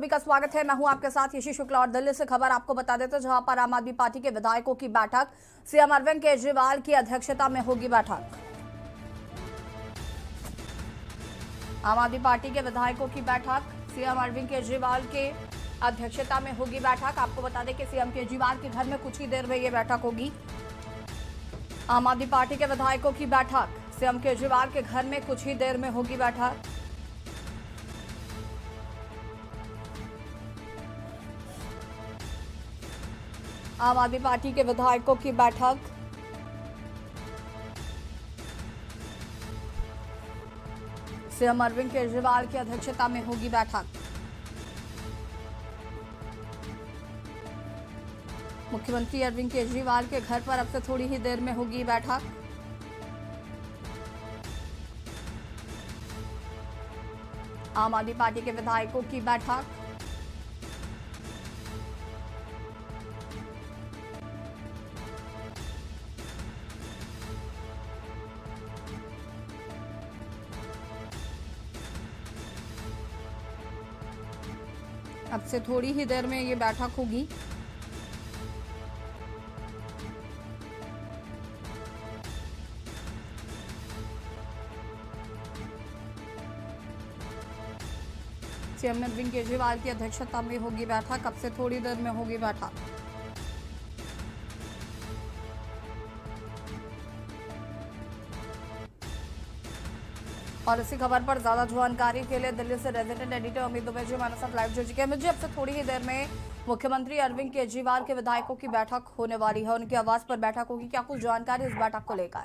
सभी का स्वागत है। मैं हूं आपके साथ यशी शुक्ला और दिल्ली से खबर आपको बता देते हैं, जहां पर आम आदमी पार्टी के विधायकों की बैठक सीएम अरविंद केजरीवाल की अध्यक्षता में होगी। बैठक आम आदमी पार्टी के विधायकों की बैठक सीएम अरविंद केजरीवाल के अध्यक्षता में होगी। बैठक आपको बता दें कि सीएम केजरीवाल के घर में कुछ ही देर में ये बैठक होगी। आम आदमी पार्टी के विधायकों की बैठक सीएम केजरीवाल के घर में कुछ ही देर में होगी। बैठक आम आदमी पार्टी के विधायकों की बैठक सीएम अरविंद केजरीवाल की अध्यक्षता में होगी। बैठक मुख्यमंत्री अरविंद केजरीवाल के घर पर अब से थोड़ी ही देर में होगी बैठक। आम आदमी पार्टी के विधायकों की बैठक अब से थोड़ी ही देर में ये बैठक होगी। सीएम अरविंद केजरीवाल की अध्यक्षता में होगी बैठक। अब से थोड़ी देर में होगी बैठक। और इसी खबर पर ज्यादा जानकारी के लिए दिल्ली से रेजिडेंट एडिटर अमित दुबे जी हमारे साथ लाइव जुड़ चुके हैं। अमित जी, अब से थोड़ी ही देर में मुख्यमंत्री अरविंद केजरीवाल के विधायकों की बैठक होने वाली है। उनके आवास पर बैठक होगी। क्या कुछ जानकारी इस बैठक को लेकर?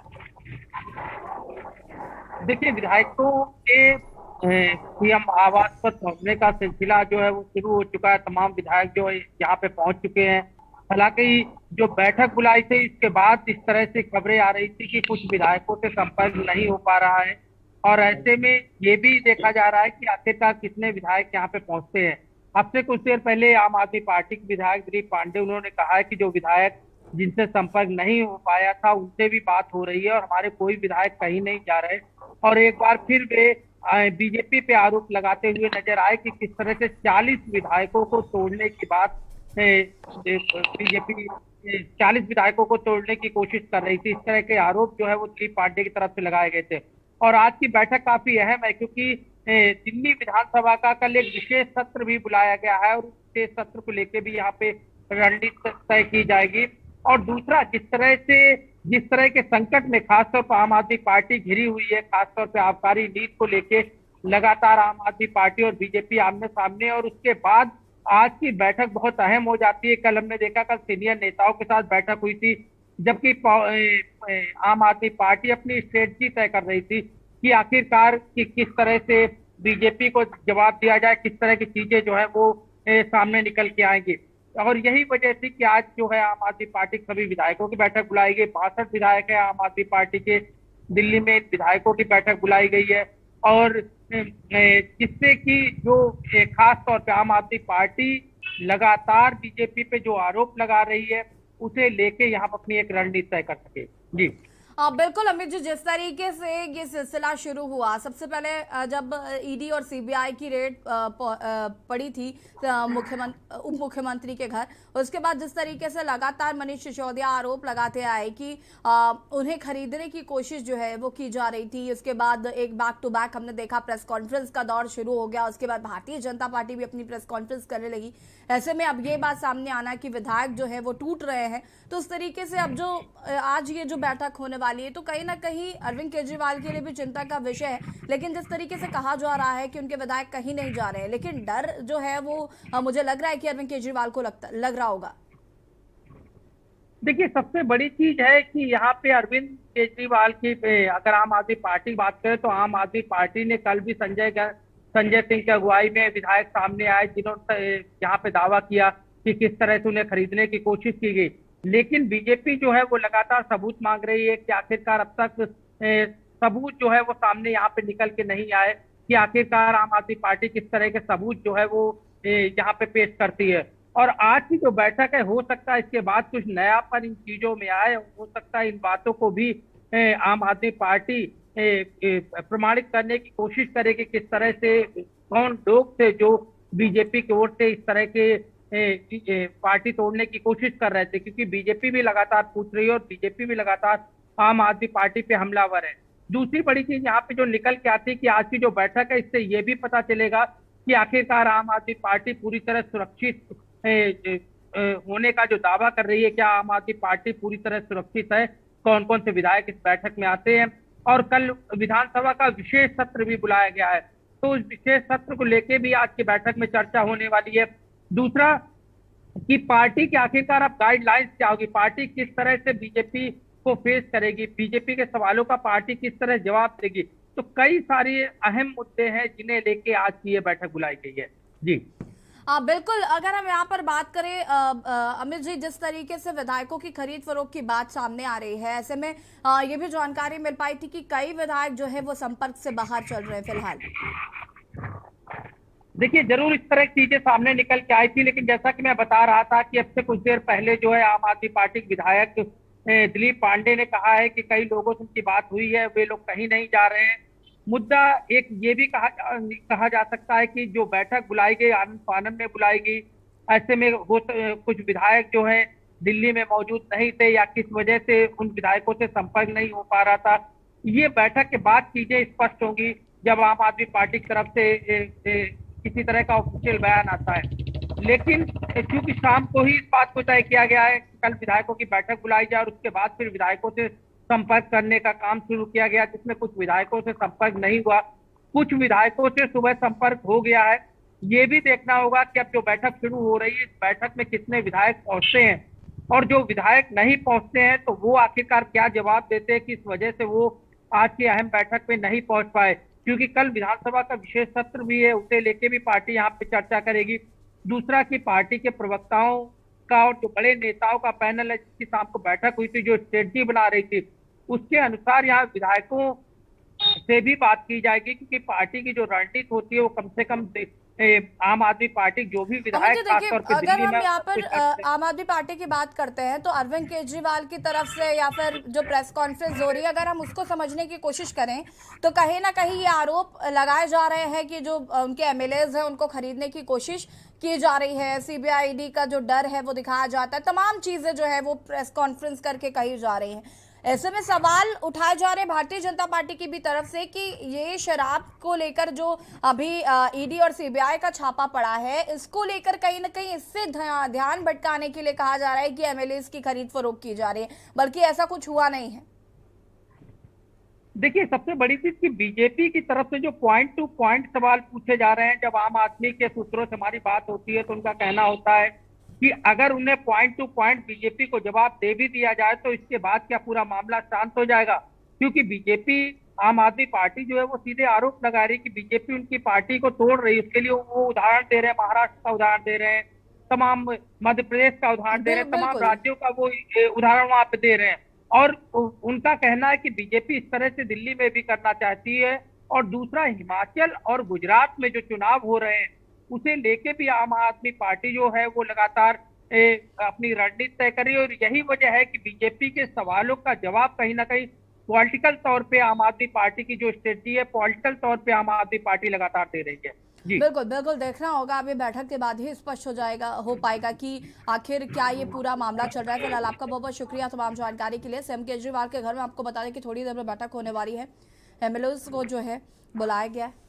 देखिए, विधायकों के सीएम आवास पर पहुंचने का सिलसिला जो है वो शुरू हो चुका है। तमाम विधायक जो है यहाँ पे पहुंच चुके हैं। हालांकि जो बैठक बुलाई थी, इसके बाद इस तरह से खबरें आ रही थी कि कुछ विधायकों से संपर्क नहीं हो पा रहा है और ऐसे में ये भी देखा जा रहा है कि आखिरकार कितने विधायक यहाँ पे पहुंचते हैं। अब से कुछ देर पहले आम आदमी पार्टी के विधायक दिलीप पांडे उन्होंने कहा है कि जो विधायक जिनसे संपर्क नहीं हो पाया था उनसे भी बात हो रही है और हमारे कोई विधायक कहीं नहीं जा रहे। और एक बार फिर वे बीजेपी पे आरोप लगाते हुए नजर आए कि किस तरह से 40 विधायकों को तोड़ने की बात बीजेपी 40 विधायकों को तोड़ने की कोशिश कर रही थी। इस तरह के आरोप जो है वो दिलीप पांडे की तरफ से लगाए गए थे। और आज की बैठक काफी अहम है क्योंकि दिल्ली विधानसभा का कल एक विशेष सत्र भी बुलाया गया है और उस विशेष सत्र को लेकर भी यहाँ पे रणनीति तय की जाएगी। और दूसरा, जिस तरह के संकट में खासतौर पर आम आदमी पार्टी घिरी हुई है, खासतौर पर आबकारी नीति को लेके लगातार आम आदमी पार्टी और बीजेपी आमने सामने, और उसके बाद आज की बैठक बहुत अहम हो जाती है। कल हमने देखा, कल सीनियर नेताओं के साथ बैठक हुई थी जबकि आम आदमी पार्टी अपनी स्ट्रेटजी तय कर रही थी कि आखिरकार किस तरह से बीजेपी को जवाब दिया जाए, किस तरह की चीजें जो है वो सामने निकल के आएंगी। और यही वजह थी कि आज जो है आम आदमी पार्टी के सभी विधायकों की बैठक बुलाई गई। 62 विधायक है आम आदमी पार्टी के, दिल्ली में विधायकों की बैठक बुलाई गई है। और जिससे कि जो खास तौर पे आम आदमी पार्टी लगातार बीजेपी पे जो आरोप लगा रही है उसे लेके यहाँ पर अपनी एक रणनीति तय कर सके। जी बिल्कुल अमित जी, जिस तरीके से ये सिलसिला शुरू हुआ, सबसे पहले जब ईडी और सीबीआई की रेड पड़ी थी उप मुख्यमंत्री के घर, उसके बाद जिस तरीके से लगातार मनीष सिसोदिया आरोप लगाते आए कि उन्हें खरीदने की कोशिश जो है वो की जा रही थी। उसके बाद एक बैक टू बैक हमने देखा प्रेस कॉन्फ्रेंस का दौर शुरू हो गया। उसके बाद भारतीय जनता पार्टी भी अपनी प्रेस कॉन्फ्रेंस करने लगी। ऐसे में अब ये बात सामने आना कि विधायक जो है वो टूट रहे हैं, तो उस तरीके से अब जो आज ये जो बैठक होने वाली है तो कहीं ना कहीं अरविंद केजरीवाल के लिए भी चिंता का विषय है। लेकिन जिस तरीके से कहा जा रहा है कि उनके विधायक कहीं नहीं जा रहे हैं, लेकिन डर जो है वो मुझे लग रहा है कि अरविंद केजरीवाल को लग रहा होगा। देखिए, सबसे बड़ी चीज है कि यहाँ पे अरविंद केजरीवाल की अगर आम आदमी पार्टी बात करे तो आम आदमी पार्टी ने कल भी संजय सिंह की अगुवाई में विधायक सामने आए जिन्होंने यहाँ पे दावा किया कि किस तरह से उन्हें खरीदने की कोशिश की गई। लेकिन बीजेपी जो है वो लगातार सबूत मांग रही है कि आखिरकार अब तक सबूत जो है वो सामने यहाँ पे निकल के नहीं आए कि आखिरकार आम आदमी पार्टी किस तरह के सबूत जो है वो यहाँ पे पेश करती है। और आज की जो बैठक है, हो सकता है इसके बाद कुछ नयापन इन चीजों में आए, हो सकता है इन बातों को भी आम आदमी पार्टी प्रमाणित करने की कोशिश करे कि किस तरह से कौन लोग थे जो बीजेपी की ओर से इस तरह के पार्टी तोड़ने की कोशिश कर रहे थे, क्योंकि बीजेपी भी लगातार पूछ रही है और बीजेपी भी लगातार आम आदमी पार्टी पे हमलावर है। दूसरी बड़ी चीज यहाँ पे जो निकल के आती है कि आज की जो बैठक है, इससे ये भी पता चलेगा कि आखिरकार आम आदमी पार्टी पूरी तरह सुरक्षित होने का जो दावा कर रही है, क्या आम आदमी पार्टी पूरी तरह सुरक्षित है, कौन कौन से विधायक इस बैठक में आते हैं। और कल विधानसभा का विशेष सत्र भी बुलाया गया है, तो उस विशेष सत्र को लेके भी आज की बैठक में चर्चा होने वाली है। दूसरा कि पार्टी की आखिरकार अब गाइडलाइंस क्या होगी, पार्टी किस तरह से बीजेपी को फेस करेगी, बीजेपी के सवालों का पार्टी किस तरह जवाब देगी। तो कई सारे अहम मुद्दे हैं जिन्हें लेके आज की ये बैठक बुलाई गई है। जी बिल्कुल, अगर हम यहाँ पर बात करें अमित जी, जिस तरीके से विधायकों की खरीद फरोख्त की बात सामने आ रही है, ऐसे में ये भी जानकारी मिल पाई थी कि कई विधायक जो है वो संपर्क से बाहर चल रहे हैं फिलहाल। देखिए, जरूर इस तरह की चीजें सामने निकल के आई थी, लेकिन जैसा कि मैं बता रहा था कि अब से कुछ देर पहले जो है आम आदमी पार्टी के विधायक दिलीप पांडे ने कहा है कि कई लोगों से उनकी बात हुई है, वे लोग कहीं नहीं जा रहे हैं। मुद्दा एक ये भी कहा जा सकता है कि जो बैठक बुलाई गई आनंद फानन में बुलाई गई, ऐसे में कुछ विधायक जो है दिल्ली में मौजूद नहीं थे या किस वजह से उन विधायकों से संपर्क नहीं हो पा रहा था। ये बैठक के बाद चीजें स्पष्ट होंगी जब आम आदमी पार्टी की तरफ से किसी तरह का ऑफिशियल बयान आता है। लेकिन क्योंकि शाम को ही इस बात को तय किया गया है कि कल विधायकों की बैठक बुलाई जाए और उसके बाद फिर विधायकों से संपर्क करने का काम शुरू किया गया, जिसमें कुछ विधायकों से संपर्क नहीं हुआ, कुछ विधायकों से सुबह संपर्क हो गया है। ये भी देखना होगा कि अब जो बैठक शुरू हो रही है, इस बैठक में कितने विधायक पहुंचते हैं, और जो विधायक नहीं पहुंचते हैं तो वो आखिरकार क्या जवाब देते हैं कि इस वजह से वो आज की अहम बैठक में नहीं पहुंच पाए। क्योंकि कल विधानसभा का विशेष सत्र भी है, उसे लेके भी पार्टी यहाँ पे चर्चा करेगी। दूसरा कि पार्टी के प्रवक्ताओं का और जो बड़े नेताओं का पैनल है, जिसकी शाम को बैठक हुई थी, जो स्ट्रेटजी बना रही थी, उसके अनुसार यहाँ विधायकों से भी बात की जाएगी, क्योंकि पार्टी की जो रणनीति होती है वो कम से कम आम आदमी पार्टी जो भी विधायक खासतौर पे अगर हम यहाँ पर आम आदमी पार्टी की बात करते हैं तो अरविंद केजरीवाल की तरफ से या फिर जो प्रेस कॉन्फ्रेंस हो रही है, अगर हम उसको समझने की कोशिश करें तो कहीं ना कहीं ये आरोप लगाए जा रहे हैं कि जो उनके एमएलएज हैं उनको खरीदने की कोशिश की जा रही है, सीबीआईडी का जो डर है वो दिखाया जाता है, तमाम चीजें जो है वो प्रेस कॉन्फ्रेंस करके कही जा रही हैं। ऐसे में सवाल उठाए जा रहे भारतीय जनता पार्टी की भी तरफ से कि ये शराब को लेकर जो अभी ईडी और सीबीआई का छापा पड़ा है, इसको लेकर कहीं ना कहीं इससे ध्यान भटकाने के लिए कहा जा रहा है कि एमएलएज की खरीद फरोख्त की जा रही है, बल्कि ऐसा कुछ हुआ नहीं है। देखिए, सबसे बड़ी चीज कि बीजेपी की तरफ से जो पॉइंट टू पॉइंट सवाल पूछे जा रहे हैं, जब आम आदमी के सूत्रों से हमारी बात होती है तो उनका कहना होता है कि अगर उन्हें पॉइंट टू पॉइंट बीजेपी को जवाब दे भी दिया जाए तो इसके बाद क्या पूरा मामला शांत हो जाएगा। क्योंकि बीजेपी आम आदमी पार्टी जो है वो सीधे आरोप लगा रही है कि बीजेपी उनकी पार्टी को तोड़ रही है। उसके लिए वो उदाहरण दे रहे हैं, महाराष्ट्र का उदाहरण दे रहे हैं, तमाम मध्य प्रदेश का उदाहरण दे रहे हैं, तमाम राज्यों का वो उदाहरण वहां पे दे रहे हैं। और उनका कहना है कि बीजेपी इस तरह से दिल्ली में भी करना चाहती है। और दूसरा, हिमाचल और गुजरात में जो चुनाव हो रहे हैं उसे लेके भी आम आदमी पार्टी जो है वो लगातार अपनी रणनीति तय कर रही है। और यही वजह है कि बीजेपी के सवालों का जवाब कहीं ना कहीं पॉलिटिकल तौर पे आम आदमी पार्टी की जो स्ट्रेटजी है, पॉलिटिकल तौर पे आम आदमी पार्टी लगातार दे रही है। जी बिल्कुल बिल्कुल, देखना होगा, अभी बैठक के बाद ही स्पष्ट हो पाएगा कि आखिर क्या ये पूरा मामला चल रहा है। फिलहाल आपका बहुत बहुत शुक्रिया तमाम जानकारी के लिए। सीएम केजरीवाल के घर में आपको बता दें कि थोड़ी देर में बैठक होने वाली है, एमएलएज को जो है बुलाया गया है।